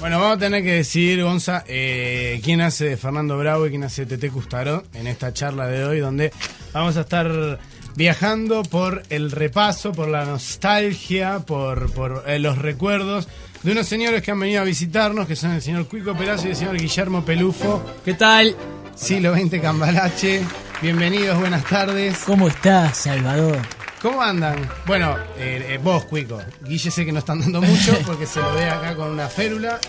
Bueno, vamos a tener que decidir, Gonza, quién hace de Fernando Bravo y quién hace de Tete Custaró en esta charla de hoy, donde vamos a estar viajando por el repaso, por la nostalgia, por los recuerdos de unos señores que han venido a visitarnos, que son el señor Cuico Perazo y el señor Guillermo Pelufo. ¿Qué tal? Siglo XX Cambalache. Bienvenidos, buenas tardes. ¿Cómo estás, Salvador? ¿Cómo andan? Bueno, vos, Cuico. Guille sé que no están dando mucho porque se lo ve acá con una férula,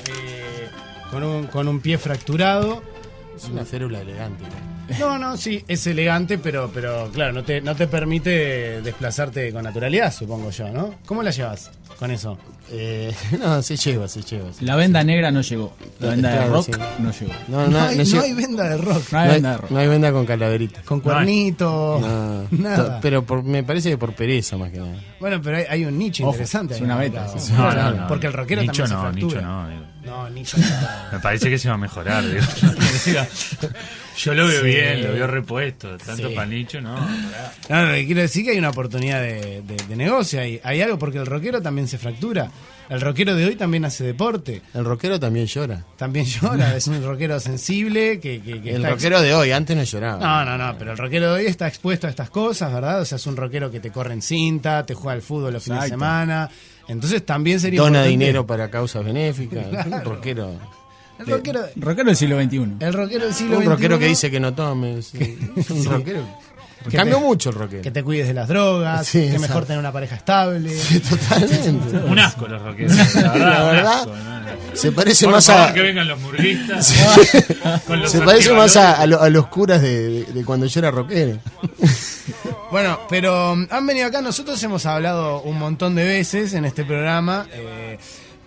con un pie fracturado. Es una férula elegante. No, sí, es elegante, pero claro, no te permite desplazarte con naturalidad, supongo yo, ¿no? ¿Cómo la llevas con eso? No, se lleva. La venda negra no llegó. La venda de rock sí. no llegó. No hay venda de rock. No hay venda de rock. No hay venda con calaverita. Con cuernito, No, nada. pero me parece que por pereza más que nada. Bueno, pero hay un nicho Ojo, interesante. es ahí, una ¿no? beta, Claro. sí. No. Porque el rockero Nicho también se no, fractura. Nicho no, digo. No, nicho no. Me parece que se va a mejorar, digo. Yo lo veo Sí. bien, lo veo repuesto. Tanto Sí. para Nicho, no. No, lo que quiero decir que hay una oportunidad de negocio ahí. Hay algo porque el rockero también se fractura. El rockero de hoy también hace deporte. El rockero también llora. También llora. Es un rockero sensible que El está rockero de hoy, antes no lloraba. No, pero el rockero de hoy está expuesto a estas cosas, ¿verdad? O sea, es un rockero que te corre en cinta, te juega al fútbol los fines de Exacto. semana. Entonces también sería Dona importante- dinero para causas benéficas. Claro. Un rockero. El rockero, Rockero del siglo XXI. el rockero del siglo Un XXI, rockero que dice que no tomes. Es un rockero. Que Cambió te- mucho el rockero. que te cuides de las drogas, Sí, que exacto. mejor tener una pareja estable. Totalmente. Un asco los rockeros. La La un verdad, asco, ¿no? se parece Por más favor, a. que vengan los murguistas. Con los Se parece más antivalores. a los curas de cuando yo era rockero. Bueno, pero han venido acá, nosotros hemos hablado un montón de veces en este programa,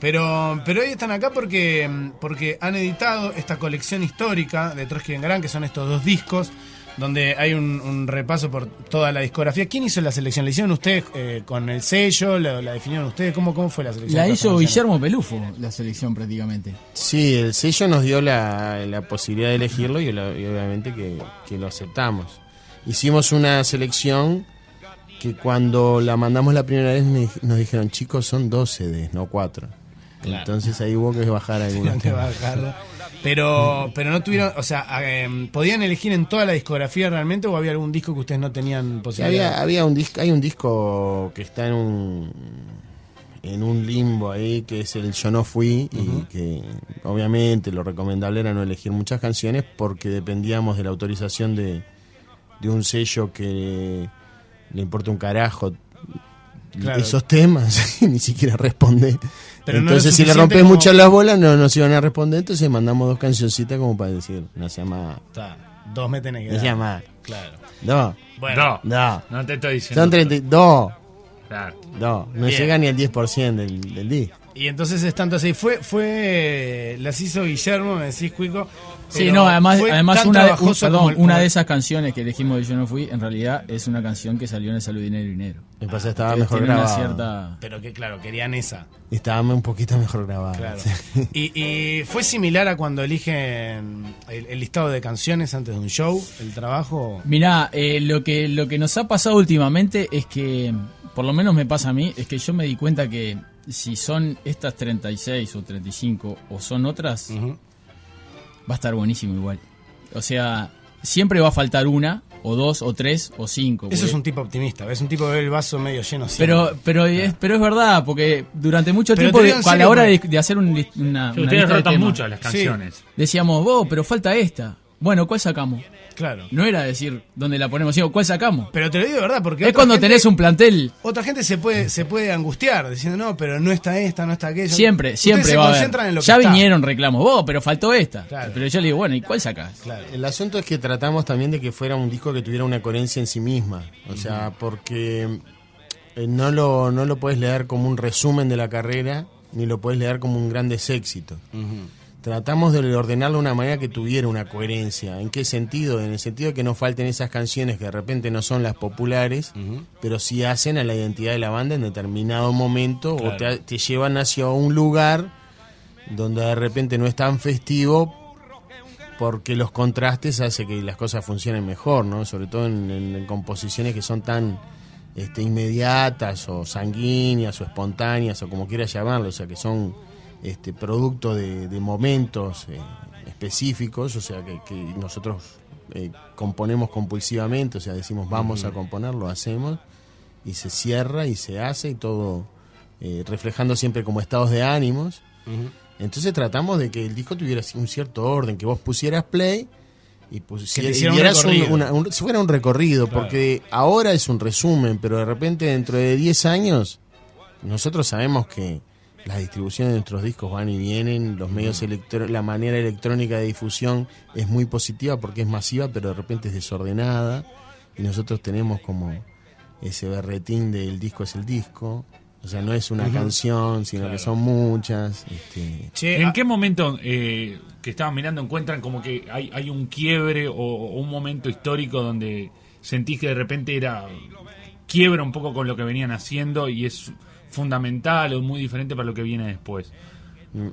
pero hoy están acá porque han editado esta colección histórica de Trotsky y Vengarán, que son estos dos discos, donde hay un repaso por toda la discografía. ¿Quién hizo la selección? ¿La hicieron ustedes con el sello? ¿La definieron ustedes? ¿Cómo fue la selección? La de hizo estas Guillermo Pelufo, la selección prácticamente. Sí, el sello nos dio la posibilidad de elegirlo y obviamente que lo aceptamos. Hicimos una selección que cuando la mandamos la primera vez nos dijeron, chicos, son 2 CDs, no 4. Claro. Entonces ahí hubo que bajar algunos canciones? temas. Bajarlo. Pero no tuvieron, o sea, ¿podían elegir en toda la discografía realmente o había algún disco que ustedes no tenían Sí, posibilidad? hay un disco que está en un limbo ahí, que es el Yo No Fui, y que obviamente lo recomendable era no elegir muchas canciones porque dependíamos de la autorización de un sello que le importa un carajo Claro. esos temas y ni siquiera responde. Pero no Entonces es si le suficiente rompes como- muchas las bolas no nos iban a responder, entonces mandamos 2 cancioncitas como para decir, no se llama, Está, 2 me tenés que no se dar. llama, Claro. no, Bueno, no, te estoy diciendo. son 32. Claro. No Bien. llega ni al 10% del disco. y entonces es tanto así. Las hizo Guillermo, me decís, Cuico. Sí, pero no, además fue una, tan trabajoso como una como- de esas canciones que elegimos de Yo No Fui, en realidad es una canción que salió en el Salud, Dinero y Dinero. Me pasa que estaba Entonces mejor tiene una grabado. cierta... Pero que, claro, querían esa. Estaba un poquito mejor grabado. Claro. Sí. Y fue similar a cuando eligen el listado de canciones antes de un show, el trabajo. Mirá, lo que nos ha pasado últimamente es que, por lo menos me pasa a mí, es que yo me di cuenta que si son estas 36 o 35 o son otras, Ujú. va a estar buenísimo igual. O sea, siempre va a faltar una, o 2, o 3, o 5. Eso es un tipo optimista, es un tipo que ve el vaso medio lleno siempre. Pero es verdad, porque durante mucho Pero tiempo, te digo en a la serio, hora porque- de hacer una Sí, una ustedes lista de rotan temas, mucho las canciones. decíamos, pero falta esta. Bueno, ¿cuál sacamos? Claro. No era decir dónde la ponemos, sino ¿cuál sacamos? Pero te lo digo de verdad, porque Es otra cuando gente- tenés un plantel. Otra gente se puede angustiar diciendo, no, pero no está esta, no está aquella. Siempre Ustedes se va a concentran en haber. lo que Ya está. vinieron reclamos, pero faltó esta. Claro. Pero yo le digo, bueno, ¿y cuál sacás? Claro. El asunto es que tratamos también de que fuera un disco que tuviera una coherencia en sí misma. O sea, porque no lo puedes leer como un resumen de la carrera, ni lo puedes leer como un grandes éxitos. Tratamos de ordenarlo de una manera que tuviera una coherencia. ¿En qué sentido? En el sentido de que no falten esas canciones que de repente no son las populares, pero sí hacen a la identidad de la banda en determinado momento, Claro. o te llevan hacia un lugar donde de repente no es tan festivo, porque los contrastes hace que las cosas funcionen mejor, ¿no? Sobre todo en composiciones que son tan inmediatas o sanguíneas o espontáneas o como quieras llamarlo, o sea, que son producto de momentos específicos, o sea, que nosotros componemos compulsivamente, o sea, decimos vamos a componer, lo hacemos, y se cierra y se hace, y todo reflejando siempre como estados de ánimos. Entonces tratamos de que el disco tuviera un cierto orden, que vos pusieras play y vieras si fuera un recorrido, claro. Porque ahora es un resumen, pero de repente dentro de 10 años nosotros sabemos que las distribuciones de nuestros discos van y vienen, los medios la manera electrónica de difusión es muy positiva porque es masiva, pero de repente es desordenada, y nosotros tenemos como ese berretín del disco es el disco. O sea, no es una canción, sino claro. Que son muchas. ¿En qué momento que estaban mirando encuentran como que hay un quiebre o un momento histórico donde sentís que de repente quiebra un poco con lo que venían haciendo y es fundamental o muy diferente para lo que viene después?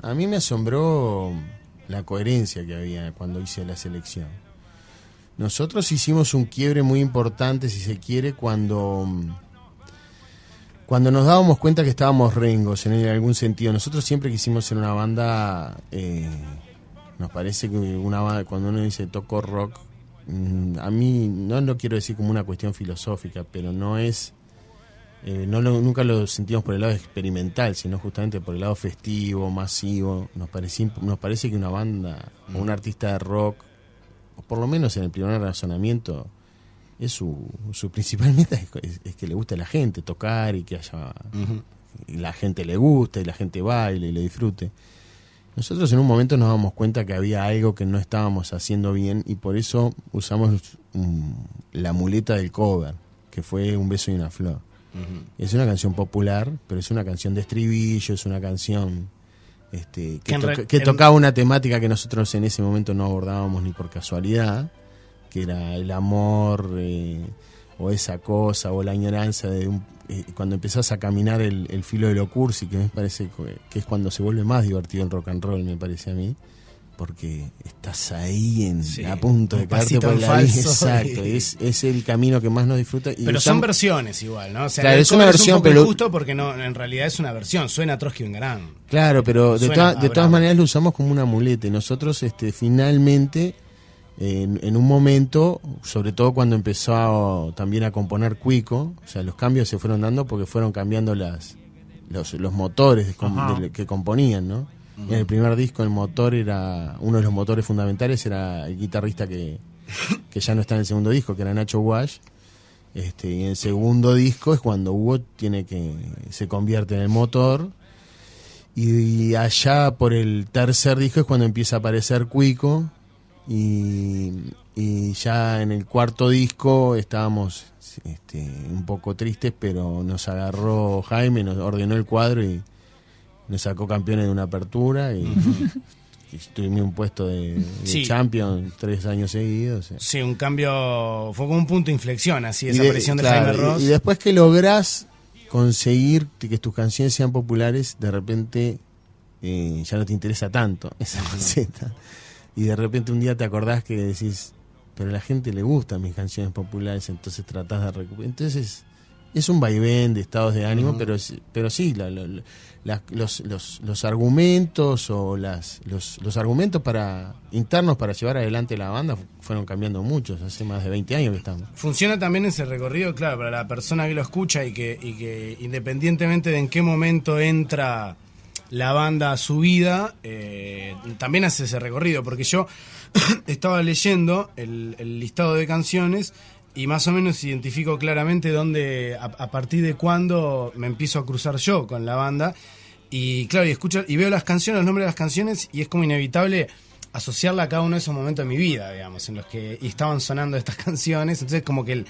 A mí me asombró la coherencia que había cuando hice la selección. Nosotros hicimos un quiebre muy importante, si se quiere, cuando nos dábamos cuenta que estábamos rengos en algún sentido. Nosotros siempre quisimos ser una banda, nos parece que una banda, cuando uno dice toco rock, a mí no lo quiero decir como una cuestión filosófica, pero no es, nunca lo sentimos por el lado experimental, sino justamente por el lado festivo, masivo. Nos parece que una banda o un artista de rock, o por lo menos en el primer razonamiento, es su principal meta es que le guste a la gente tocar y que haya y la gente le guste y la gente baile y le disfrute. Nosotros en un momento nos damos cuenta que había algo que no estábamos haciendo bien, y por eso usamos la muleta del cover, que fue Un beso y una flor. Es una canción popular, pero es una canción de estribillo, es una canción que tocaba una temática que nosotros en ese momento no abordábamos ni por casualidad, que era el amor, o esa cosa, o la añoranza de cuando empezás a caminar el filo de lo cursi, que me parece que es cuando se vuelve más divertido el rock and roll, me parece a mí, porque estás ahí a punto de caerte por la vida. Exacto, es el camino que más nos disfruta. Pero son versiones igual, ¿no? O sea, claro, es una versión, pero justo porque no, en realidad es una versión, suena a Trotsky Vengarán. Claro, pero de todas maneras lo usamos como una muleta, y nosotros finalmente en un momento, sobre todo cuando empezó también a componer Cuico, o sea, los cambios se fueron dando porque fueron cambiando los motores que componían, ¿no? En el primer disco el motor era, uno de los motores fundamentales era el guitarrista que ya no está en el segundo disco, que era Nacho Wash. Y en el segundo disco es cuando Hugo se convierte en el motor, y allá por el tercer disco es cuando empieza a aparecer Cuico. Y ya en el cuarto disco estábamos un poco tristes, pero nos agarró Jaime, nos ordenó el cuadro y nos sacó campeones de una apertura, y tuvimos un puesto de champion 3 años seguidos. Sí, un cambio, fue como un punto de inflexión, así, esa aparición de Jaime Ross. Y después que lográs conseguir que tus canciones sean populares, de repente ya no te interesa tanto esa faceta. Y de repente un día te acordás que decís, pero a la gente le gustan mis canciones populares, entonces tratás de recuperar. Entonces es un vaivén de estados de ánimo, pero sí, los argumentos o los argumentos internos para llevar adelante la banda fueron cambiando muchos. Hace más de 20 años que estamos. Funciona también ese recorrido, claro, para la persona que lo escucha y que independientemente de en qué momento entra la banda a su vida, también hace ese recorrido, porque yo estaba leyendo el listado de canciones y más o menos identifico claramente dónde, a partir de cuándo me empiezo a cruzar yo con la banda, y claro, y escucho y veo las canciones, los nombres de las canciones, y es como inevitable asociarla a cada uno de esos momentos de mi vida, digamos, en los que estaban sonando estas canciones. Entonces como que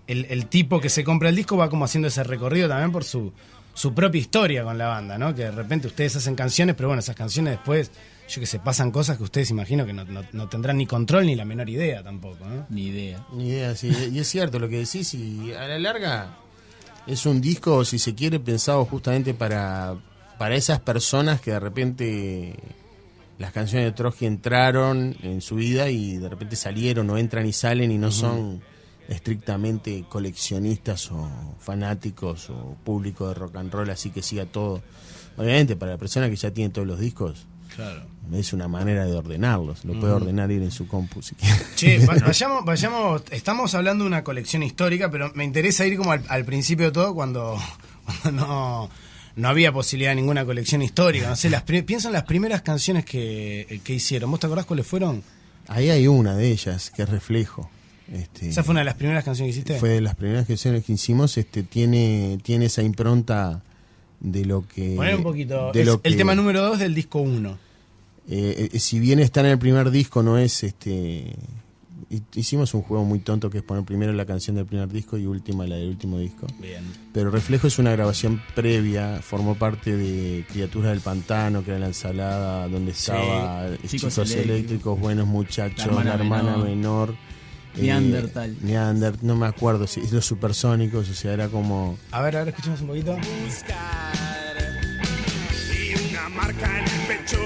el tipo que se compra el disco va como haciendo ese recorrido también por su propia historia con la banda, ¿no? Que de repente ustedes hacen canciones, pero bueno, esas canciones después, yo que sé, pasan cosas que ustedes imagino que no tendrán ni control ni la menor idea tampoco, ¿no? Ni idea, sí. Y es cierto lo que decís, y a la larga es un disco, si se quiere, pensado justamente para esas personas que de repente las canciones de Trotsky entraron en su vida y de repente salieron o entran y salen y no son estrictamente coleccionistas o fanáticos o público de rock and roll, así que siga todo. Obviamente para la persona que ya tiene todos los discos, Claro. es una manera de ordenarlos, lo puede ordenar ir en su compu si quiere. Che, vayamos, estamos hablando de una colección histórica, pero me interesa ir como al principio de todo, cuando no había posibilidad de ninguna colección histórica. No sé, pienso en las primeras canciones que hicieron. ¿Vos te acordás cuáles fueron? Ahí hay una de ellas que es Reflejo. ¿Esa fue una de las primeras canciones que hiciste? Fue de las primeras canciones que hicimos. Tiene esa impronta de lo que... Poner un poquito. de Es lo que- el tema número 2 del disco 1. si bien está en el primer disco, no es hicimos un juego muy tonto que es poner primero la canción del primer disco y última la del último disco. Bien. Pero Reflejo es una grabación previa, formó parte de Criaturas del Pantano, que era la ensalada donde estaba Chicos Chicos Eléctricos, Buenos Muchachos, La Hermana Menor, Neandertal. No me acuerdo, si Los Supersónicos, o sea, era como... A ver, escuchemos un poquito. Y una marca en el pecho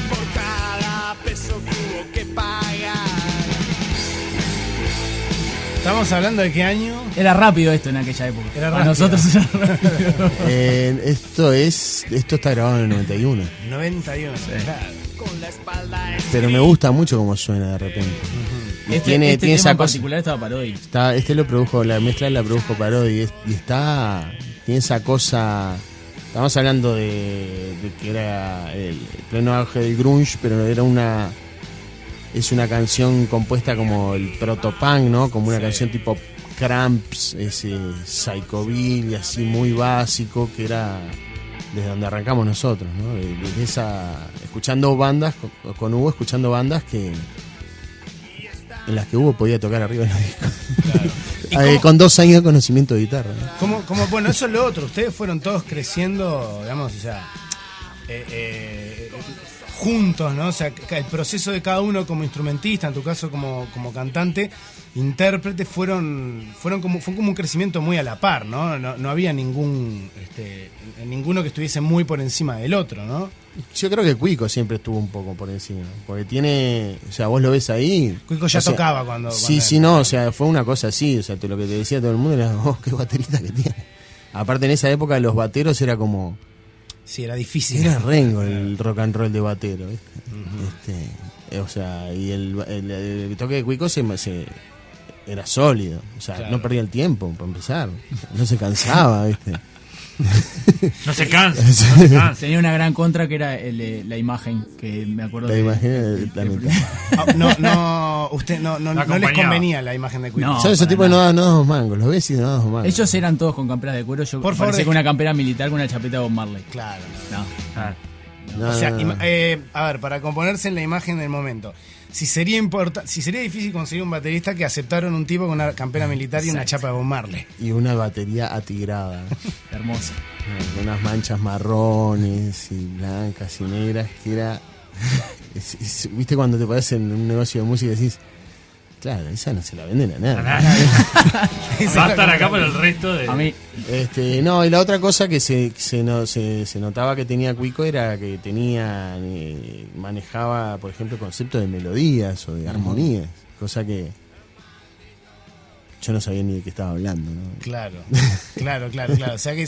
por cada peso que hubo que pagar. ¿Estamos hablando de qué año? Era rápido esto en aquella época. Era Para rápido. nosotros era rápido. esto está grabado en el 91, 91. Claro. Con la espalda pero me gusta mucho cómo suena de repente. Y Este tiene tema esa en cosa... particular estaba Parodi. Lo produjo, la mezcla la produjo Parodi y tiene esa cosa. Estamos hablando de que era el pleno auge del grunge, pero es una canción compuesta como el protopunk, ¿no? Como una canción tipo Cramps, ese Psychobilly así muy básico, que era desde donde arrancamos nosotros, ¿no? Desde escuchando bandas con Hugo, escuchando bandas en las que Hugo podía tocar arriba de los discos. Claro. ¿Y cómo- con 2 años de conocimiento de guitarra, ¿no? Bueno, eso es lo otro. Ustedes fueron todos creciendo, digamos, o sea, juntos, ¿no? O sea, el proceso de cada uno como instrumentista, en tu caso como cantante, intérprete, fue como un crecimiento muy a la par, ¿no? No había ninguno que estuviese muy por encima del otro, ¿no? Yo creo que Cuico siempre estuvo un poco por encima, porque o sea, vos lo ves ahí. Cuico ya o sea, tocaba cuando Sí, no, o sea, fue una cosa así, o sea, lo que te decía todo el mundo era, qué baterista que tiene. Aparte en esa época los bateros era como... Sí, era difícil. Era Rengo el rock and roll de batero, ¿viste? O sea, y el toque de Cuico era sólido, o sea, Claro. no perdía el tiempo, para empezar. No se cansaba, ¿viste? No se cansa. Tenía una gran contra que era la imagen, que me acuerdo La que- imagen del planeta. Usted no les acompañaba. convenía la imagen de Cuico. No. Son esos para tipos que nada. no dan 2 mangos, los ves y no dan 2 mangos. Ellos eran todos con camperas de cuero. Yo Por favor, parecía con una campera militar con una chapeta de Bob Marley. Claro. No. Ah, No, O sea, no, no. a ver, para componerse en la imagen del momento, si sería difícil conseguir un baterista que aceptaron un tipo con una campera militar y una chapa de Bob Marley. Y una batería atigrada, Hermoso. con unas manchas marrones y blancas y negras, que era... ¿Viste cuando te paras en un negocio de música y decís, claro, esa no se la venden a nadie? Va a estar acá por el resto de... A mí, No, y la otra cosa que se notaba que tenía Cuico era que manejaba, por ejemplo, conceptos de melodías o de armonías, cosa que yo no sabía ni de qué estaba hablando, ¿no? Claro. O sea que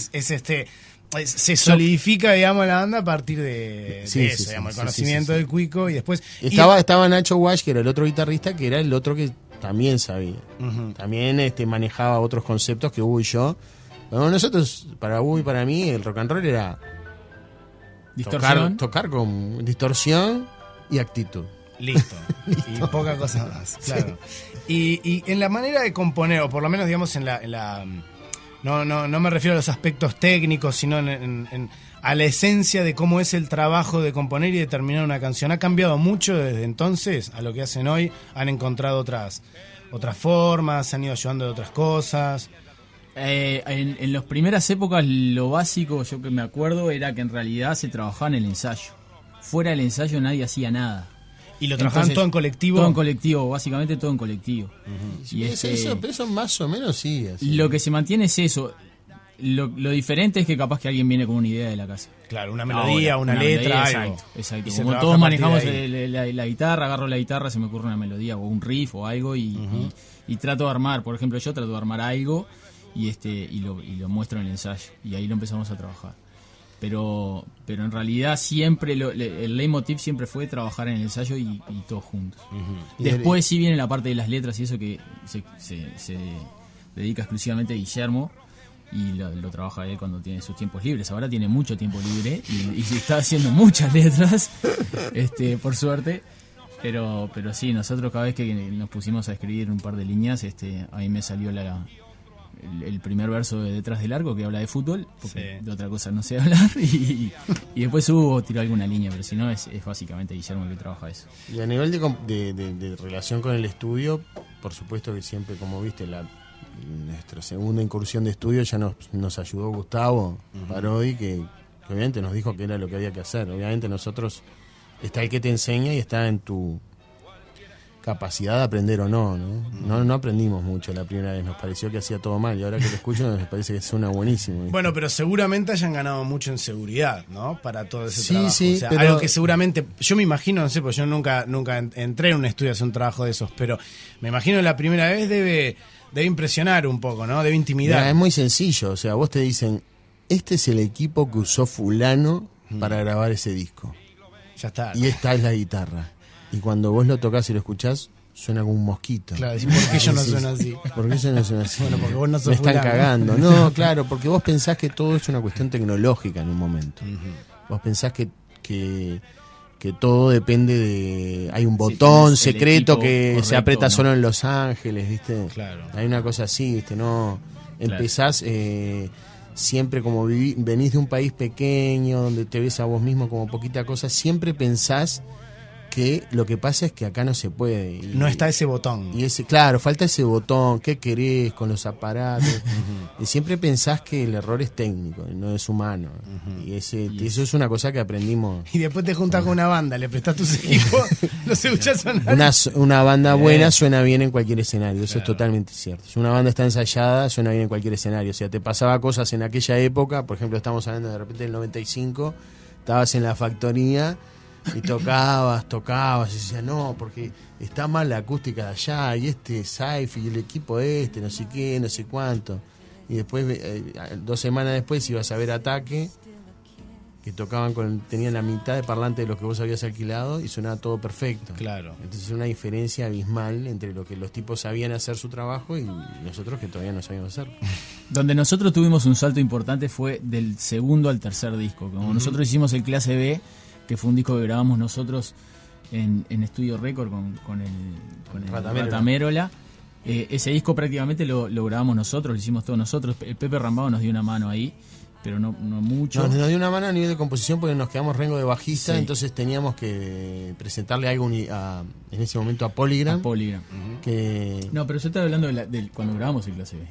se solidifica, digamos, la banda a partir de Sí, eso, sí, digamos, sí, el conocimiento sí. del Cuico y después... Estaba Nacho Wash, que era el otro guitarrista, que era el otro que también sabía. Ujú. También manejaba otros conceptos que Hugo y yo. Bueno, nosotros, para Hugo y para mí, el rock and roll era distorsión. tocar con distorsión y actitud. Listo. Y poca cosa más, claro. Y en la manera de componer, o por lo menos, digamos, en la no me refiero a los aspectos técnicos, sino a la esencia de cómo es el trabajo de componer y de terminar una canción. ¿Ha cambiado mucho desde entonces a lo que hacen hoy? ¿Han encontrado otras formas? ¿Se han ido ayudando de otras cosas? En las primeras épocas lo básico, yo que me acuerdo, era que en realidad se trabajaba en el ensayo. Fuera del ensayo nadie hacía nada. ¿Y lo trabajaban Entonces, todo en colectivo? Todo en colectivo, básicamente todo en colectivo. Y Eso más o menos sí. Así. lo que se mantiene es eso. lo diferente es que capaz que alguien viene con una idea de la casa. Claro, una melodía, Ahora, una letra, melodía, algo. Exacto. Y se Como trabaja todos a partir de manejamos ahí. la guitarra, agarro la guitarra, se me ocurre una melodía o un riff o algo y trato de armar. Por ejemplo, yo trato de armar algo y lo muestro en el ensayo. Y ahí lo empezamos a trabajar. Pero en realidad siempre el leitmotiv siempre fue trabajar en el ensayo y todos juntos. Después sí viene la parte de las letras y eso que se dedica exclusivamente a Guillermo y lo trabaja él cuando tiene sus tiempos libres. Ahora tiene mucho tiempo libre y se está haciendo muchas letras, por suerte. Pero sí, nosotros cada vez que nos pusimos a escribir un par de líneas, ahí me salió el primer verso de Detrás del Arco que habla de fútbol, porque de otra cosa no sé hablar, y después tiró alguna línea, pero si no es básicamente Guillermo el que trabaja eso. Y a nivel de relación con el estudio, por supuesto que siempre, como viste, nuestra segunda incursión de estudio ya nos ayudó Gustavo Parodi, que obviamente nos dijo que era lo que había que hacer. Obviamente nosotros, está el que te enseña y está en tu capacidad de aprender o no, ¿no? No aprendimos mucho la primera vez, nos pareció que hacía todo mal y ahora que lo escucho nos parece que suena buenísimo. ¿Viste? Bueno, pero seguramente hayan ganado mucho en seguridad, ¿no? Para todo ese Sí, trabajo. sí, o sea, pero algo que seguramente, yo me imagino, no sé, porque yo nunca entré en un estudio a hacer un trabajo de esos, pero me imagino que la primera vez debe impresionar un poco, ¿no? Debe intimidar. Mira, es muy sencillo, o sea, vos te dicen, este es el equipo que usó fulano para grabar ese disco. Ya está. Y esta es la guitarra. Y cuando vos lo tocás y lo escuchás, suena como un mosquito. Claro, decís, ¿por qué yo no sueno así? ¿Por qué yo no suena así? Bueno, porque vos no sos Me están fulano. cagando. No, claro, porque vos pensás que todo es una cuestión tecnológica en un momento. Vos pensás que todo depende de... Hay un botón tenés el secreto equipo que se correcto, aprieta ¿no? solo en Los Ángeles, ¿viste? Claro. Hay una cosa así, ¿viste? No... Claro. Empezás... siempre como venís de un país pequeño donde te ves a vos mismo como poquita cosa, siempre pensás que lo que pasa es que acá no se puede. No está ese botón. Y claro, falta ese botón, ¿qué querés con los aparatos? Y siempre pensás que el error es técnico, no es humano. Y eso es una cosa que aprendimos. Y después te juntás con una banda, le prestás tus equipos, los escuchás sonar. Una banda buena suena bien en cualquier escenario, eso es totalmente cierto. Si una banda está ensayada, suena bien en cualquier escenario. O sea, te pasaba cosas en aquella época, por ejemplo, estamos hablando de repente del 95, estabas en la factoría y tocabas, y decías, no, porque está mal la acústica de allá, y Saifi, y el equipo no sé qué, no sé cuánto. Y después, 2 semanas después, ibas a ver Ataque, que tenían la mitad de parlante de lo que vos habías alquilado y sonaba todo perfecto. Claro. Entonces una diferencia abismal entre lo que los tipos sabían hacer su trabajo y nosotros que todavía no sabíamos hacerlo. Donde nosotros tuvimos un salto importante fue del segundo al tercer disco. Como nosotros hicimos el Clase B, que fue un disco que grabamos nosotros en Estudio Record con el Rata Mérola. Ese disco prácticamente lo grabamos nosotros, lo hicimos todos nosotros. El Pepe Rambao nos dio una mano ahí, pero no mucho. Nos dio una mano a nivel de composición porque nos quedamos rengo de bajista, Sí. entonces teníamos que presentarle algo en ese momento a Polygram. Que... No, pero yo estaba hablando de cuando grabamos el Clase B.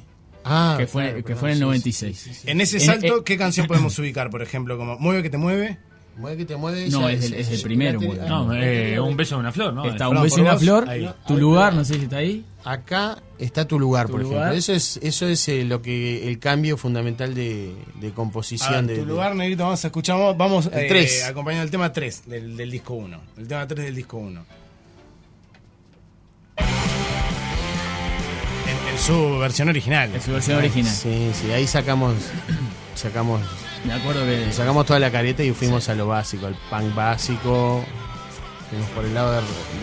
Que fue en el sí, 96. sí. En ese salto, ¿qué canción podemos ubicar, por ejemplo? Como Mueve que te mueve. Mueve que te mueve. No, ya es el primero, Mueve. No, un beso de una flor, ¿no? Está Flor Un beso por y una vos, flor, ahí. Tu lugar, no sé si está ahí. Acá está Tu lugar, Tu por lugar. ejemplo. Eso es lo que el cambio fundamental de composición. Tu lugar, Negrito, vamos a escuchar, vamos El 3. acompañando el tema 3 del disco 1. El tema 3 del disco 1. En su versión original. En su versión original. Sí, ahí sacamos Me acuerdo que sacamos toda la careta y fuimos a lo básico, al punk básico. Fuimos por el lado de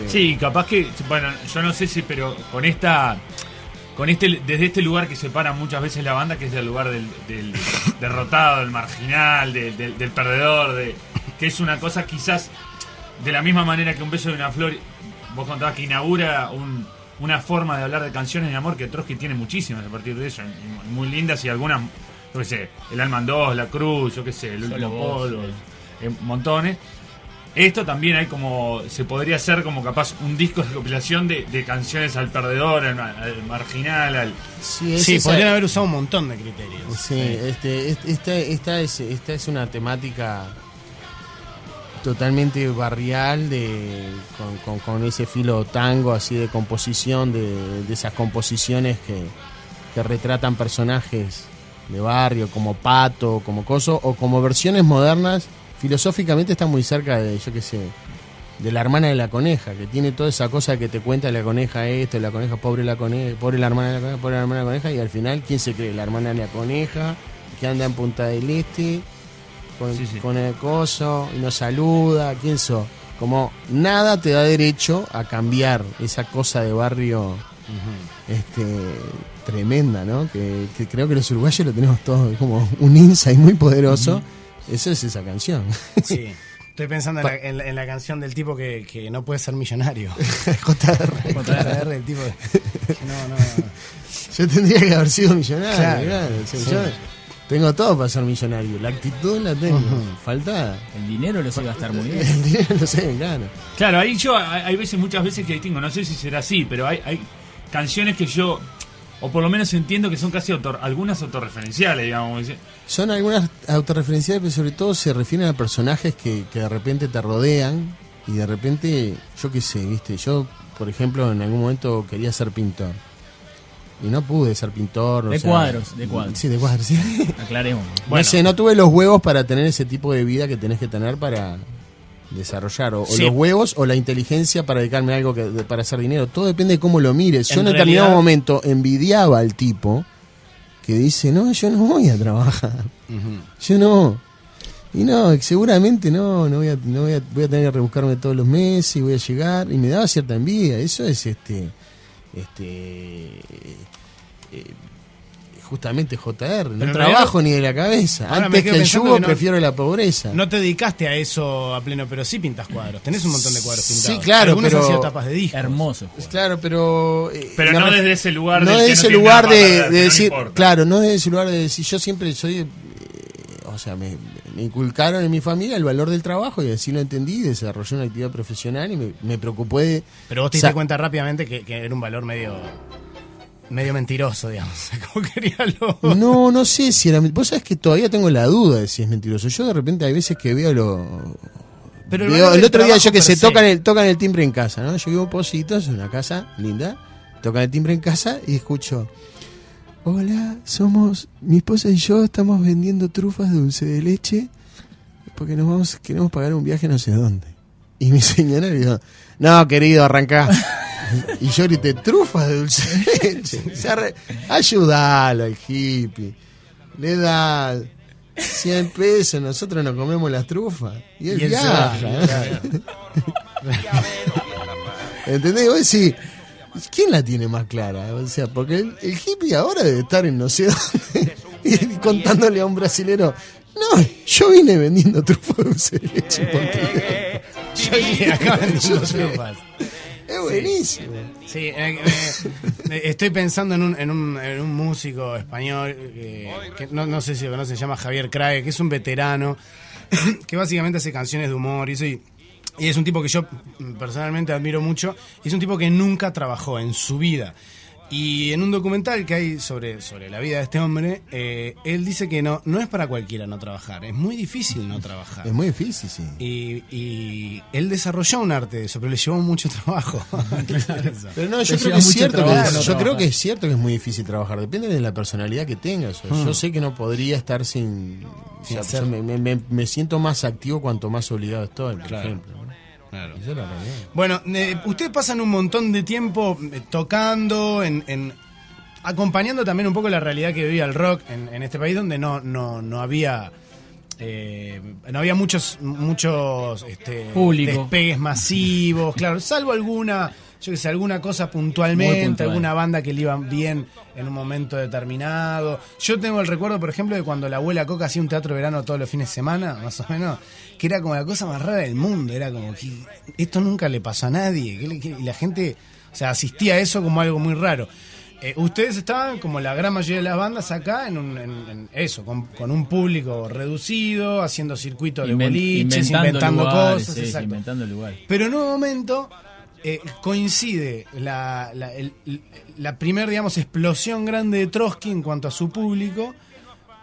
Sí, capaz que, bueno, yo no sé si, pero desde este lugar que separa muchas veces la banda, que es el lugar del derrotado, del marginal, del perdedor, que es una cosa quizás de la misma manera que Un beso de una flor, vos contabas que inaugura una forma de hablar de canciones de amor que Trotsky tiene muchísimas a partir de eso, y muy lindas, y algunas, yo qué sé, El alma en dos, La cruz, yo qué sé, El último Solo vos, polvo, montones. Esto también hay como, se podría hacer como capaz un disco de recopilación de canciones al perdedor, al marginal, Sí, podrían haber usado un montón de criterios. Sí, esta es una temática totalmente barrial, con ese filo tango así de composición, de esas composiciones que retratan personajes de barrio, como Pato, como Coso, o como versiones modernas, filosóficamente está muy cerca de, yo qué sé, de La hermana de la coneja, que tiene toda esa cosa que te cuenta la coneja esto, la coneja pobre la coneja, pobre la hermana de la coneja, pobre la hermana de la coneja, y al final, ¿quién se cree? La hermana de la coneja, que anda en Punta del Este, con el coso, y nos saluda, ¿quién sos? Como nada te da derecho a cambiar esa cosa de barrio tremenda, ¿no? Que creo que los uruguayos lo tenemos todos como un insight muy poderoso. Eso es esa canción. Sí. Estoy pensando en la canción del tipo que no puede ser millonario. JR. El tipo que no. Yo tendría que haber sido millonario. Claro. Sí. Yo tengo todo para ser millonario. La actitud la tengo. Falta. El dinero lo sé gastar muy bien. El dinero lo sé, claro. Claro, ahí hay muchas veces que distingo, no sé si será así, pero hay canciones que yo, o por lo menos entiendo que son casi algunas autorreferenciales, digamos. Son algunas autorreferenciales, pero sobre todo se refieren a personajes que de repente te rodean y de repente, yo qué sé, ¿viste? Yo, por ejemplo, en algún momento quería ser pintor. Y no pude ser pintor. De cuadros. Sí, de cuadros, sí. Aclaremos. Bueno, no sé, no tuve los huevos para tener ese tipo de vida que tenés que tener para desarrollar. O los huevos o la inteligencia para dedicarme a algo para hacer dinero. Todo depende de cómo lo mires. Yo en determinado momento envidiaba al tipo que dice, no, yo no voy a trabajar. Yo no. Y no, seguramente voy a tener que rebuscarme todos los meses y voy a llegar. Y me daba cierta envidia. Eso es justamente JR, no trabajo ni de la cabeza. Antes que el yugo prefiero la pobreza. No te dedicaste a eso a pleno, pero sí pintas cuadros. Tenés un montón de cuadros pintados. Sí, claro, algunos pero han sido tapas de discos. Hermoso. Claro, pero no desde ese lugar. No desde ese lugar de decir, claro, no desde ese lugar de decir, yo siempre soy, o sea, me inculcaron en mi familia el valor del trabajo y así lo entendí, desarrollé una actividad profesional y me preocupé de... Pero vos te diste cuenta rápidamente que era un valor medio mentiroso, digamos. Como quería No sé si era... Vos sabés que todavía tengo la duda de si es mentiroso. Yo de repente hay veces que veo Pero el otro día yo que sé, tocan el timbre en casa, ¿no? Yo vivo en Positos, es una casa linda, tocan el timbre en casa y escucho: hola, mi esposa y yo estamos vendiendo trufas de dulce de leche porque queremos pagar un viaje no sé dónde. Y mi señora le dijo: no, querido, arrancá. Y yo grité: trufas de dulce de leche. Ayúdalo al hippie. Le da 100 pesos, nosotros nos comemos las trufas. Y él viaja. ¿Entendés? Vos decís, ¿quién la tiene más clara? O sea, porque el hippie ahora debe estar en no sé dónde y contándole a un brasilero: no, yo vine vendiendo trufas de dulce de leche. Yo vine acá vendiendo trufas. Es buenísimo. Sí, estoy pensando en un músico español que no sé si lo conocen, se llama Javier Crae, que es un veterano que básicamente hace canciones de humor y es un tipo que yo personalmente admiro mucho. Y es un tipo que nunca trabajó en su vida. Y en un documental que hay sobre la vida de este hombre, él dice que no es para cualquiera no trabajar. Es muy difícil no trabajar. Es muy difícil, sí. Y él desarrolló un arte de eso, pero le llevó mucho trabajo. Pero no, yo creo que es cierto. Yo creo que es cierto que es muy difícil trabajar. Depende de la personalidad que tengas. Yo sé que no podría estar sin hacer. Me siento más activo cuanto más obligado estoy, por ejemplo. Claro. Bueno, ustedes pasan un montón de tiempo tocando, acompañando también un poco la realidad que vivía el rock en este país, donde no había muchos despegues masivos, claro, salvo alguna cosa puntualmente, alguna banda que le iba bien en un momento determinado. Yo tengo el recuerdo, por ejemplo, de cuando la abuela Coca hacía un teatro de verano todos los fines de semana, más o menos, que era como la cosa más rara del mundo. Era como que esto nunca le pasó a nadie. Y la gente, o sea, asistía a eso como algo muy raro. Ustedes estaban, como la gran mayoría de las bandas, acá en eso, con un público reducido, haciendo circuitos de boliches, inventando lugares, cosas. Sí, exacto. Inventando lugares. Pero en un momento coincide la primer, digamos, explosión grande de Trotsky en cuanto a su público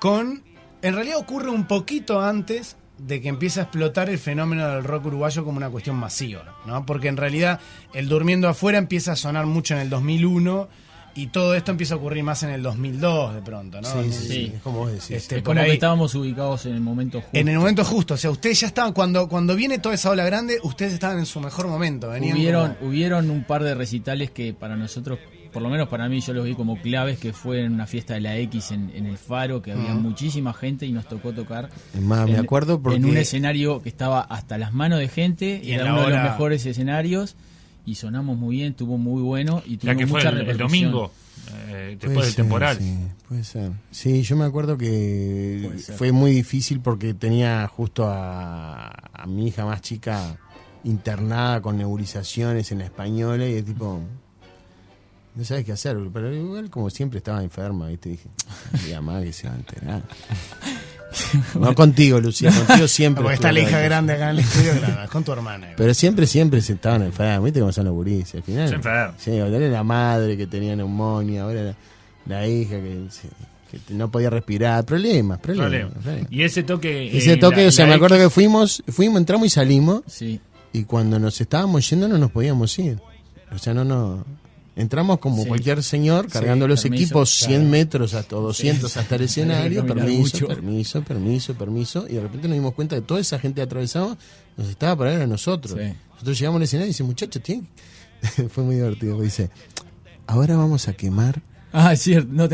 en realidad ocurre un poquito antes de que empiece a explotar el fenómeno del rock uruguayo como una cuestión masiva, ¿no? Porque en realidad el Durmiendo Afuera empieza a sonar mucho en el 2001 Y todo esto empieza a ocurrir más en el 2002 de pronto, ¿no? Sí, es como vos decís. Es por como ahí- que estábamos ubicados en el momento justo. En el momento justo, o sea, ustedes ya estaban, cuando viene toda esa ola grande, ustedes estaban en su mejor momento. Venían Hubieron un par de recitales que para nosotros, por lo menos para mí, yo los vi como claves, que fue en una fiesta de la X en el Faro, que había muchísima gente y nos tocó tocar Es más, me acuerdo porque... en un escenario que estaba hasta las manos de gente, Y y en era la uno de los hora- mejores escenarios, y sonamos muy bien, estuvo muy bueno, y Ya tuvimos que fue mucha el repercusión. domingo, Puede después del ser, temporal. Sí, puede ser. Sí, yo me acuerdo que Puede ser. fue muy difícil porque tenía justo a mi hija más chica internada con nebulizaciones en la española y es tipo... No sabes qué hacer, pero igual como siempre estaba enferma, ¿viste? Dije, diga más que se va a enterar. No contigo, Lucía, contigo siempre. Porque está la estuve hija con- grande acá en el estudio, claro, es con tu hermana. Pero siempre se estaban enfermos, ¿viste cómo son los gurises? Al final. Se enferman. Sí, ahora era la madre que tenía neumonía, ahora era la hija que no podía respirar. Problemas. Y ese toque. Ese toque, la- o sea, la me acuerdo X, que fuimos, entramos y salimos, Sí, y cuando nos estábamos yendo no nos podíamos ir. O sea, no. Entramos como Sí. cualquier señor, cargando los permiso, equipos 100 claro. metros hasta 200 hasta el escenario, Hay que caminar permiso, y de repente nos dimos cuenta de toda esa gente que atravesaba, nos estaba para ver a nosotros. Sí. Nosotros llegamos al escenario y dice, muchachos, fue muy divertido, dice, ahora vamos a quemar. Ah, es cierto. No,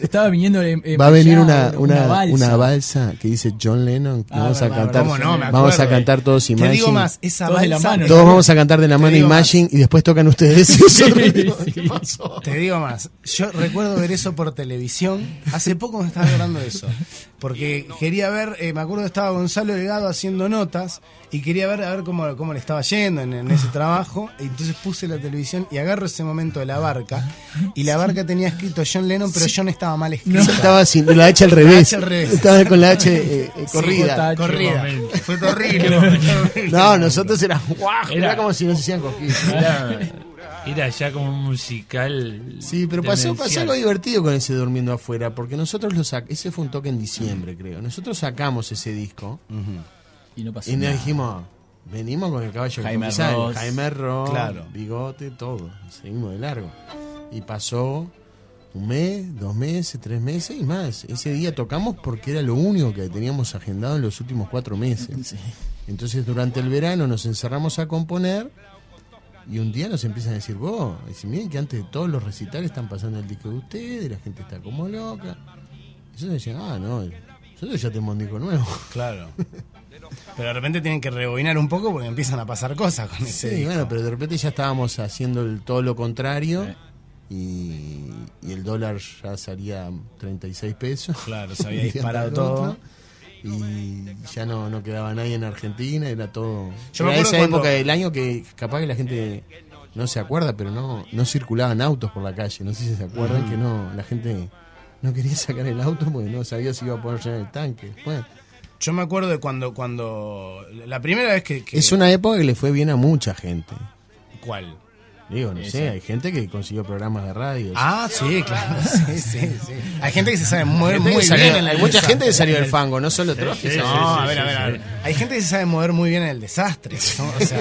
estaba viniendo. Va a venir ya una balsa que dice John Lennon. Que vamos a verdad, cantar. ¿Cómo no? Me Vamos a acuerdo. cantar todos Te Imagine. digo más, esa Todos de la balsa... mano. Todos vamos a cantar de la Te mano digo Imagine y después tocan ustedes. Y nosotros digo, ¿qué pasó? Te digo más, yo recuerdo ver eso por televisión, hace poco me estaba hablando de eso, porque quería ver, me acuerdo que estaba Gonzalo Delgado haciendo notas y quería ver a ver cómo le estaba yendo en ese trabajo, y entonces puse la televisión y agarro ese momento de la barca, y la barca tenía escrito John Lennon, pero John estaba mal escrito. Estaba sin la H al revés. H al revés. Estaba con la H corrida. Corrida. momento. Fue horrible. No, nosotros era guau, Era- era como si nos hacían cosquillas. Era ya como un musical. Sí, pero pasó demencial. algo divertido con ese Durmiendo Afuera, porque nosotros ese fue un toque en diciembre, creo. Nosotros sacamos ese disco Y no pasó y nos nada. dijimos, venimos con el caballo Jaime comisario, Ross. Jaime Ross, Claro. bigote, todo. Seguimos de largo. Y pasó un mes, 2 meses, 3 meses y más. Ese día tocamos porque era lo único que teníamos agendado en los últimos 4 meses. Sí. Entonces durante el verano nos encerramos a componer y un día nos empiezan a decir, vos, miren que antes de todos los recitales están pasando el disco de ustedes, la gente está como loca. Y nosotros decíamos, no, nosotros ya tenemos un disco nuevo. Claro. Pero de repente tienen que rebobinar un poco porque empiezan a pasar cosas con ese Sí, disco. bueno, pero de repente ya estábamos haciendo todo lo contrario y el dólar ya salía 36 pesos. Claro, se había Un día disparado para el todo. otro. Y ya no quedaba nadie en Argentina, era todo. Yo me Era acuerdo esa cuando- época del año que capaz que la gente no se acuerda, pero no circulaban autos por la calle. No sé si se acuerdan que la gente no quería sacar el auto porque no sabía si iba a poder llenar el tanque. Bueno, Yo me acuerdo de cuando la primera vez que es una época que le fue bien a mucha gente. ¿Cuál? Digo, no sé, hay gente que consiguió programas de radio. Ah, sí, claro. Sí. Hay gente que se sabe mover Gente muy que salió- bien en el hay mucha desastre. gente que salió del fango, no solo Trotsky. sí, sino- No, sí, a ver, sí, a ver. sí. Hay gente que se sabe mover muy bien en el desastre. ¿No? O sea,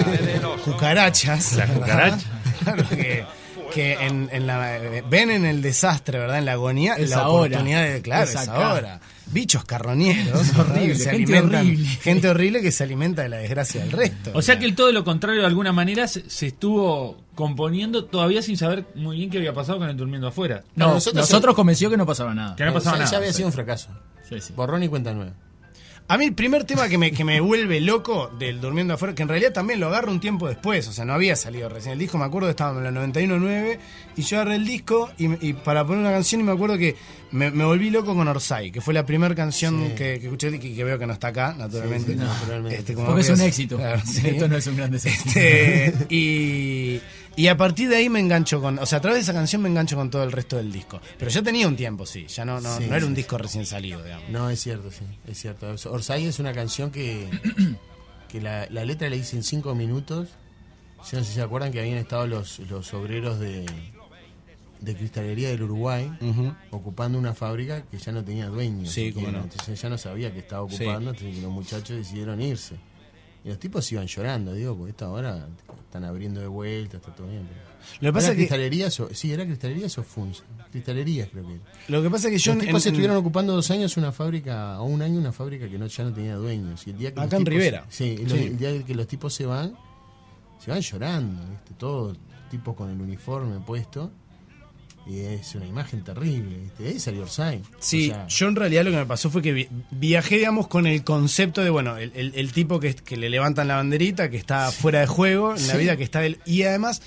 cucarachas. Las ¿verdad? cucarachas. Claro, que ven en el desastre, ¿verdad? En la agonía, Es la ahora. oportunidad de, claro, Es es acá. ahora. Bichos carroñeros. horrible, se gente alimentan- horrible. Gente horrible que se alimenta de la desgracia del resto. O sea que el todo lo contrario, de alguna manera, se estuvo componiendo todavía sin saber muy bien qué había pasado con el Durmiendo Afuera. No, nosotros- nosotros convenció que no pasaba nada. Que no pasaba ya, nada. ya había Sí. sido un fracaso. Sí, sí. Borrón y cuenta nueva. A mí el primer tema que me vuelve loco del Durmiendo Afuera, que en realidad también lo agarro un tiempo después, o sea, no había salido recién el disco, me acuerdo que estábamos en la 91.9 y yo agarré el disco y para poner una canción y me acuerdo que me volví loco con Orsay, que fue la primera canción que escuché y que veo que no está acá, naturalmente. Sí, sí, naturalmente. Como Porque es un veo- éxito. Claro, sí. Esto no es un gran desastre. Y a partir de ahí me engancho con, o sea, a través de esa canción me engancho con todo el resto del disco. Pero ya tenía un tiempo, sí, ya no era un disco recién salido, digamos. No, es cierto, sí, es cierto. Orsay es una canción que la letra la hice en 5 minutos. Yo no sé si se acuerdan que habían estado los obreros de cristalería del Uruguay ocupando una fábrica que ya no tenía dueño. Sí, siquiera. cómo no. Entonces ya no sabía que estaba ocupando, entonces los muchachos decidieron irse. Y los tipos iban llorando, digo, porque esta hora están abriendo de vuelta, está todo bien. Lo que pasa es que era cristalería o Funza. Cristalería creo que era. lo que pasa es que yo Los tipos estuvieron ocupando 2 años una fábrica, o un año una fábrica que ya no tenía dueños. Y el día que acá los en tipos, Rivera. el día que los tipos se van llorando, ¿viste? Todos tipos con el uniforme puesto. Y es una imagen terrible, ¿viste? Ahí salió Orsay. Sí, O sea, yo en realidad lo que me pasó fue que viajé, digamos, con el concepto de, bueno, el tipo que le levantan la banderita, que está fuera de juego, en la vida que está él. Y además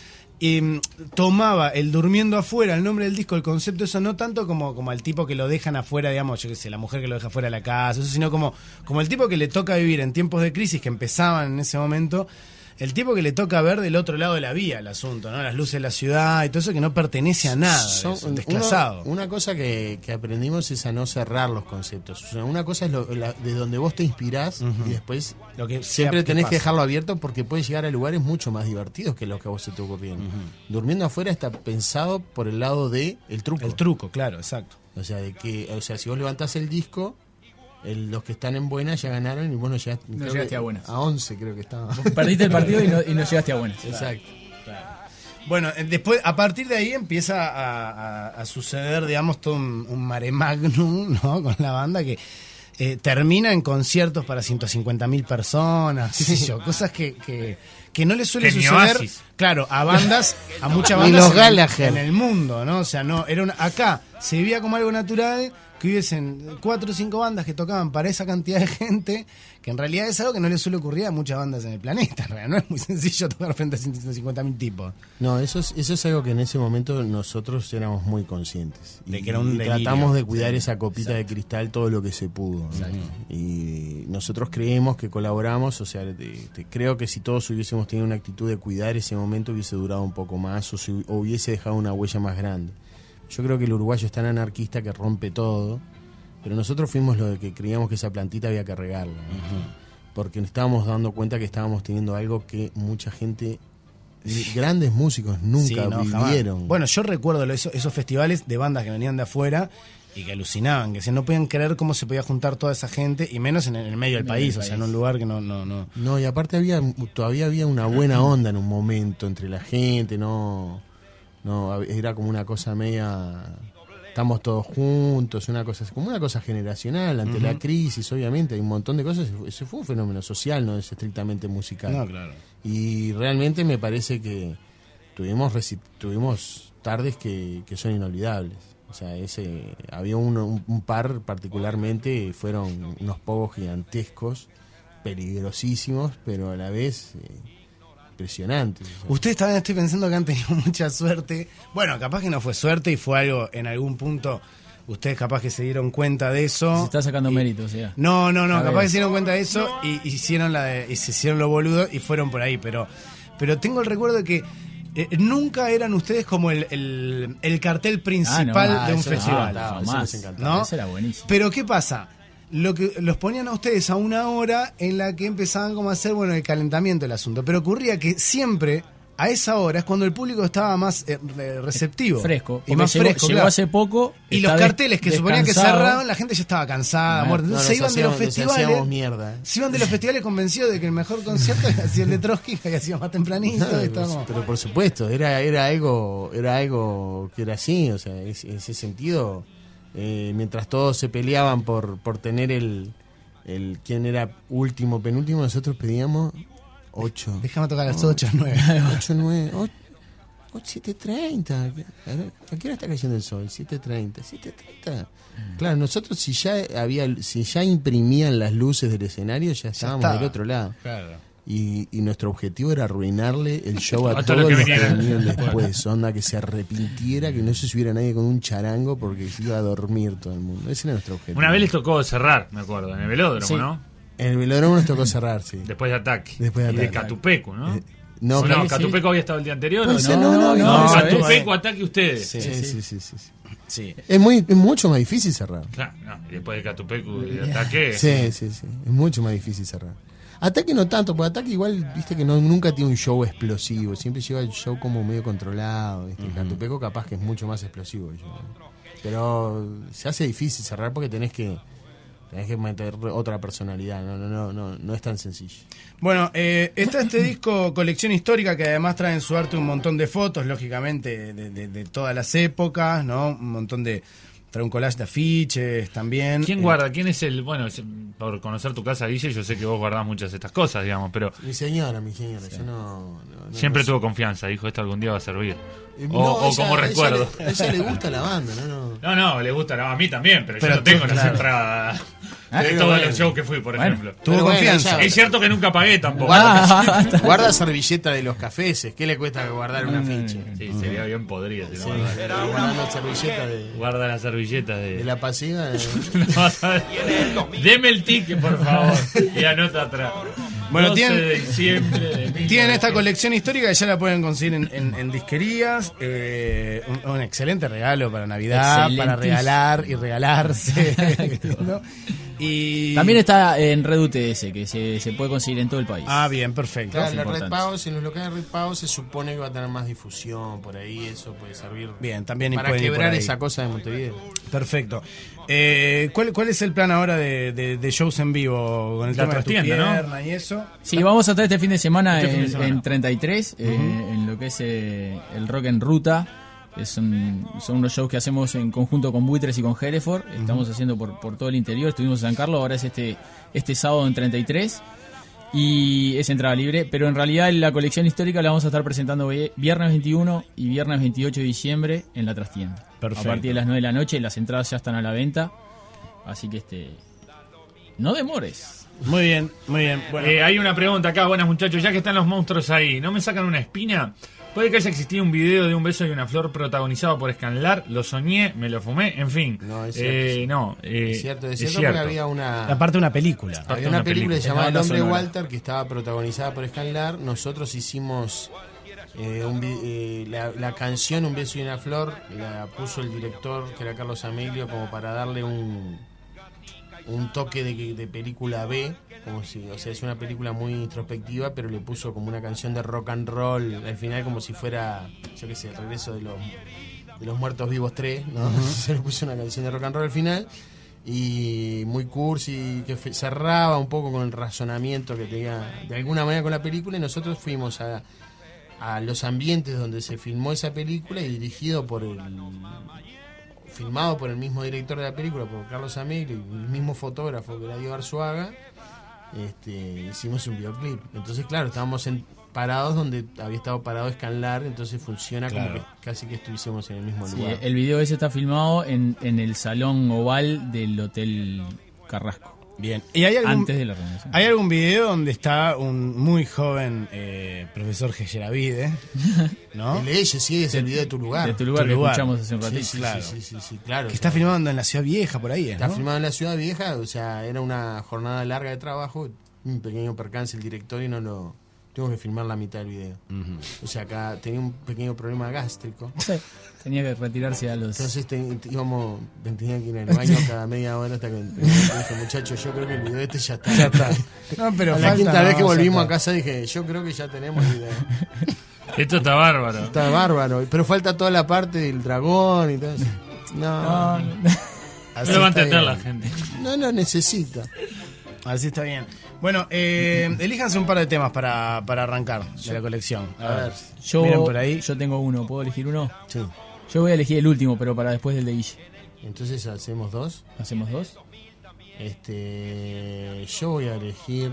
tomaba el durmiendo afuera, el nombre del disco, el concepto, eso no tanto como al tipo que lo dejan afuera, digamos, yo qué sé, la mujer que lo deja fuera de la casa, eso, sino como el tipo que le toca vivir en tiempos de crisis que empezaban en ese momento. El tipo que le toca ver del otro lado de la vía el asunto, ¿no? Las luces de la ciudad y todo eso que no pertenece a nada, desclasado. Una cosa que aprendimos es a no cerrar los conceptos. O sea, una cosa es de donde vos te inspirás y después Lo que siempre sea, tenés pasa. que dejarlo abierto porque puedes llegar a lugares mucho más divertidos que los que a vos se te ocurrieron. Durmiendo afuera está pensado por el lado de el truco. El truco, claro, exacto. O sea, si vos levantás el disco, los que están en buenas ya ganaron y vos no llegaste a buenas. A 11 creo que estaba. Perdiste el partido y no llegaste a buenas. Exacto. Bueno, después, a partir de ahí empieza a suceder, digamos, todo un mare magnum, ¿no? Con la banda que termina en conciertos para 150.000 personas, qué sé yo, cosas que no les suele Que ni suceder, Oasis. claro, a muchas Ni bandas los Gallagher. en el mundo, ¿no? O sea, no, acá se vivía como algo natural que hubiesen 4 o 5 bandas que tocaban para esa cantidad de gente, que en realidad es algo que no le suele ocurrir a muchas bandas en el planeta. En realidad no es muy sencillo tocar frente a 150.000 tipos. No, eso es algo que en ese momento nosotros éramos muy conscientes. De que era un y delirio. tratamos de cuidar esa copita de cristal todo lo que se pudo. Y nosotros creemos que colaboramos, o sea, creo que si todos hubiésemos tenido una actitud de cuidar ese momento hubiese durado un poco más o hubiese dejado una huella más grande. Yo creo que el uruguayo es tan anarquista que rompe todo, pero nosotros fuimos los que creíamos que esa plantita había que regarla, ¿no? Porque estábamos dando cuenta que estábamos teniendo algo que mucha gente, grandes músicos, nunca vivieron. Jamás. Bueno, yo recuerdo esos festivales de bandas que venían de afuera y que alucinaban, que no podían creer cómo se podía juntar toda esa gente, y menos en el medio del país, o sea, en un lugar que no. No, y aparte todavía había una buena onda en un momento entre la gente, no era como una cosa media, estamos todos juntos, como una cosa generacional ante la crisis, obviamente hay un montón de cosas. Ese fue un fenómeno social, no es estrictamente musical. No, claro. Y realmente me parece que tuvimos tardes que son inolvidables. O sea, había un par particularmente, fueron unos pogos gigantescos, peligrosísimos, pero a la vez impresionantes. O sea. Ustedes también, estoy pensando que han tenido mucha suerte. Bueno, capaz que no fue suerte y fue algo en algún punto. Ustedes capaz que se dieron cuenta de eso. Se está sacando méritos, ya. No, A capaz ver. que se dieron cuenta de eso y se hicieron lo boludo y fueron por ahí. Pero tengo el recuerdo de que nunca eran ustedes como el cartel principal de un eso festival. eso nos encantaba. ¿No? Eso era buenísimo. Pero ¿qué pasa? Los ponían a ustedes a una hora en la que empezaban como a hacer, bueno, el calentamiento del asunto. Pero ocurría que siempre a esa hora es cuando el público estaba más receptivo. Fresco. Y Porque más fresco, llegó claro. hace poco. Y los está carteles que suponían que descansado. cerraban, la gente ya estaba cansada, muerta. Entonces se iban de los festivales. hacíamos mierda. Se iban de los festivales convencidos de que el mejor concierto había sido el de Trotsky, que había sido más tempranito. No, y estábamos- pero por supuesto, era algo que era así, o sea, en ese sentido, mientras todos se peleaban por tener el quién era último, penúltimo, nosotros pedíamos 8. Déjame tocar a las 8, 9. 8, 9, 7:30. ¿A qué hora está cayendo el sol? 7:30. Claro, nosotros si ya imprimían las luces del escenario, ya estábamos estaba. del otro lado. Claro. Y nuestro objetivo era arruinarle el show a A todos todos los los que que vinieran. vinieron después. Onda, que se arrepintiera, que no se subiera nadie con un charango porque se iba a dormir todo el mundo. Ese era nuestro objetivo. Una vez les tocó cerrar, me acuerdo, en el velódromo, Sí. ¿no? En el velódromo nos tocó cerrar, sí. Después de Ataque. Después de Y de Ataque. Catupecu, ¿no? No, ¿O no? sí. ¿Catupecu había estado el día anterior? Puede ¿o ser, no, esa vez. Catupecu, Ataque ustedes. Sí. Sí. Es mucho más difícil cerrar. Claro, no, y después de Catupecu y de Ataque. Sí. Es mucho más difícil cerrar. Ataque no tanto, porque Ataque igual, viste que nunca tiene un show explosivo. Siempre lleva el show como medio controlado. ¿Viste? Catupeco capaz que es mucho más explosivo el show. Pero se hace difícil cerrar porque tenés que Tenés que meter otra personalidad, no es tan sencillo. Bueno, está este disco Colección Histórica, que además trae en su arte un montón de fotos, lógicamente, de todas las épocas, ¿no? Un montón de... Trae un collage de afiches también. ¿Quién guarda? ¿Quién es el...? Bueno, por conocer tu casa, Guille, yo sé que vos guardás muchas de estas cosas, digamos, pero... Mi señora, sí. yo no Siempre no tuvo confianza, dijo, esto algún día va a servir. No, O como recuerdo. A ella le gusta la banda, No, le gusta, a mí también, pero yo Pero no tengo tú, las claro. entradas de Pero todos bueno. los shows que fui, por ejemplo. Tuvo Pero bueno, confianza. ya- Es cierto que nunca pagué tampoco. Guarda servilleta de los cafés, ¿qué le cuesta guardar una ficha? Sí, sería bien podrido. Si no Sí, guarda la servilleta guarda la servilleta de la pasiva. Deme el ticket, por favor. Y anota atrás. Bueno, 12 tienen- de diciembre de Tienen esta 1900. colección histórica que ya la pueden conseguir en disquerías. Un excelente regalo para Navidad, para regalar y regalarse. ¿no? Y... También está en Red UTS, que se puede conseguir en todo el país. Ah, bien, perfecto. Claro, los importante. Red Pagos, en los locales de Red Pagos se supone que va a tener más difusión por ahí, eso puede servir Bien, también para pueden ir por quebrar ahí. esa cosa de Montevideo. Perfecto. ¿Cuál es el plan ahora de shows en vivo con el La tema de tu trastienda, ¿no? pierna y eso? Sí, vamos a estar este fin de semana, Este fin de semana. en 33, en lo que es el Rock en Ruta. Son unos shows que hacemos en conjunto con Buitres y con Hereford. Estamos haciendo por todo el interior. Estuvimos en San Carlos, ahora es este sábado en 33. Y es entrada libre, pero en realidad la colección histórica la vamos a estar presentando viernes 21 y viernes 28 de diciembre en la trastienda. Perfecto. A partir de las 9 de la noche, las entradas ya están a la venta. Así que no demores. Muy bien, muy bien. Bueno, Hay una pregunta acá, buenas muchachos, ya que están los monstruos ahí, ¿no me sacan una espina? ¿Puede que haya existido un video de un beso y una flor protagonizado por Scanlar? Lo soñé, me lo fumé, en fin. No, es cierto, No, Es cierto porque había aparte una película. Había una película que se llamaba El Banda Hombre sonora. Walter, que estaba protagonizada por Scanlar. Nosotros hicimos la canción Un beso y una flor, la puso el director, que era Carlos Amelio, como para darle un toque de película B, como si, o sea, es una película muy introspectiva, pero le puso como una canción de rock and roll al final, como si fuera, yo qué sé, el regreso de los muertos vivos 3, ¿no? Se le puso una canción de rock and roll al final, y muy cursi, que cerraba un poco con el razonamiento que tenía de alguna manera con la película, y nosotros fuimos a los ambientes donde se filmó esa película y filmado por el mismo director de la película, por Carlos Amelio, y el mismo fotógrafo que era Diego Arzuaga. Hicimos un videoclip. Entonces, claro, estábamos parados donde había estado parado Scanlar, entonces funciona Claro. como que casi que estuviésemos en el mismo Sí, lugar. el video ese está filmado en el salón oval del Hotel Carrasco. Bien. ¿Y hay Antes de la reunión. ¿Hay algún video donde está un muy joven profesor Geyeravide, ¿no? El de ella, sí, es el video de Tu Lugar. De tu lugar Tu que lugar. escuchamos hace un Sí, ratito. sí, claro. sí, claro. Que está filmando en la Ciudad Vieja, por ahí, Está ¿no? filmado en la Ciudad Vieja, o sea, era una jornada larga de trabajo, un pequeño percance el director y tengo que filmar la mitad del video. O sea, acá tenía un pequeño problema gástrico. Sí, tenía que retirarse a los... Entonces tenía que ir al baño cada media hora hasta que dije, muchachos, yo creo que el video este ya está. Ya está. No, pero A la falta, quinta vez que no, ya volvimos a está. casa dije, yo creo que ya tenemos el video. Esto está bárbaro. Está bárbaro, pero falta toda la parte del dragón y todo eso. No, No Así lo va a está entender bien. la gente. no necesita. Así está bien. Bueno, elíjanse un par de temas para arrancar de la colección. A ver. Miren por ahí. Yo tengo uno, ¿puedo elegir uno? Sí. Yo voy a elegir el último, pero para después del de Guille. Entonces hacemos dos. ¿Hacemos dos? Yo voy a elegir.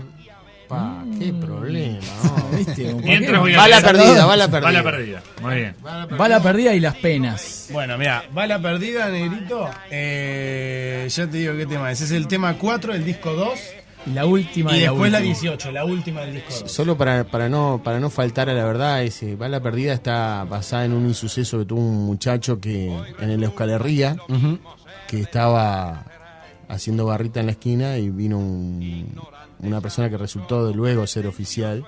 Qué problema. ¿no? ¿Viste? Mientras voy a Bala leer- perdida, bala perdida. Bala perdida. Muy bien. Bala perdida y las penas. Bueno, mira, Bala Perdida, negrito. Ya te digo qué tema es. Es el tema 4 del disco 2. Y la última Y de después la última. 18, la última del disco 2. Solo para no faltar a la verdad, ese Bala Perdida está basada en un insuceso que tuvo un muchacho que en el Euskal Herria, que estaba haciendo barrita en la esquina y vino una persona que resultó de luego ser oficial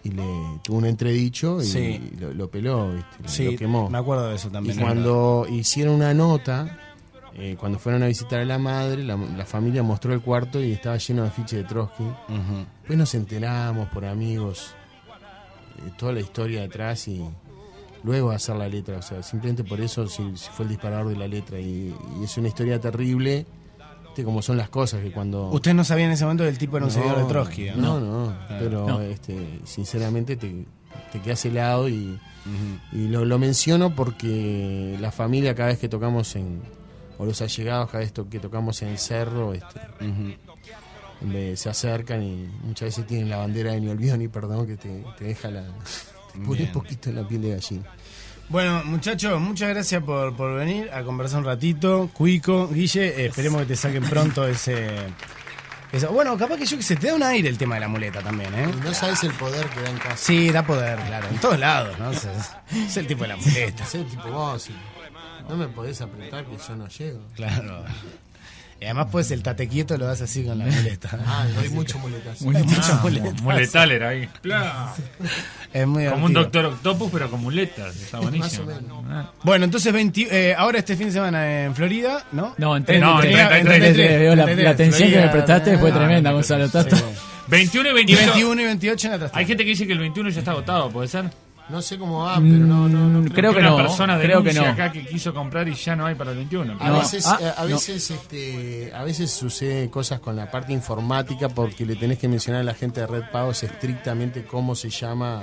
y le tuvo un entredicho y Sí. lo peló, ¿viste? Sí, lo quemó. me acuerdo de eso Y también. cuando hicieron una nota, cuando fueron a visitar a la madre, la familia mostró el cuarto y estaba lleno de afiches de Trotsky. Ujú. Después nos enteramos por amigos toda la historia detrás y luego hacer la letra. O sea, simplemente por eso sí fue el disparador de la letra. Y es una historia terrible viste cómo son las cosas, que cuando... Usted no sabía en ese momento que el tipo era un seguidor de Trotsky, ¿no? No, pero No. Sinceramente te quedas helado y lo menciono porque la familia cada vez que tocamos o los allegados cada vez que tocamos en el cerro, se acercan y muchas veces tienen la bandera de Ni Olvido Ni Perdón que te deja te pone un poquito en la piel de gallina. Bueno, muchachos, muchas gracias por venir a conversar un ratito. Cuico, Guille, esperemos que te saquen pronto eso. Bueno, capaz que te da un aire el tema de la muleta también, ¿eh? Y no sabes el poder que da en casa. Sí, da poder, claro, en todos lados, ¿no? Es el tipo de la muleta. Es el tipo vos, no me podés apretar que yo no llego. Claro. Y además, pues, el tate quieto lo das así con la muleta. Doy mucho muletazo. Muchas muletas. Muletaler ahí. Plá. Es muy Como un divertido. Doctor Octopus, pero con muletas. Está buenísimo. Más o menos. Ah. Bueno, entonces ahora este fin de semana en Florida, ¿no? No, en No, 33. en 33, veo la 33, atención que me Florida, prestaste fue tremenda, no, Gonzalo. Sí. Tato. 21 y Y 28. 21 y 28 en la trastada. Hay gente que dice que el 21 ya está agotado, ¿puede ser? No sé cómo va, pero no. Creo que una no. persona Creo que denuncia no. acá que quiso comprar y ya no hay para el 21. A No. veces, Ah, a veces sucede cosas con la parte informática porque le tenés que mencionar a la gente de Red Pagos estrictamente cómo se llama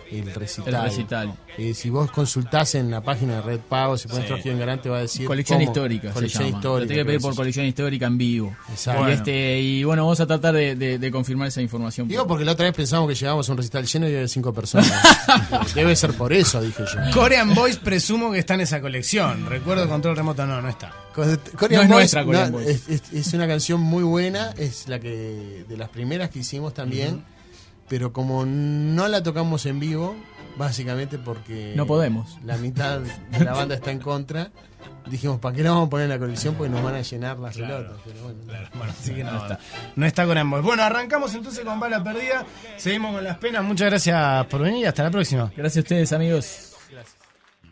el recital. El recital. Si vos consultás en la página de Red Pagos, si pones Trotsky en Garante, va a decir Colección cómo. histórica. Colección se llama. histórica. Lo tengo que pedir por colección histórica en vivo. Exacto. Y bueno, vamos a tratar de confirmar esa información. Digo porque la otra vez pensamos que llegábamos a un recital lleno y había 5 personas. Debe ser por eso, dije yo. Korean Boys presumo que está en esa colección. Recuerdo Control Remoto, no está. Korean No es Boys, nuestra Korean Boys. Es una canción muy buena, es la que de las primeras que hicimos también, pero como no la tocamos en vivo, básicamente porque No podemos. la mitad de la banda está en contra, dijimos, ¿para qué la vamos a poner en la colección? Porque nos van a llenar las pelotas. Pero bueno, Bueno, así que no está. No está Korean Boys. Bueno, arrancamos entonces con Bala Perdida. Seguimos con las penas. Muchas gracias por venir y hasta la próxima. Gracias a ustedes, amigos. gracias.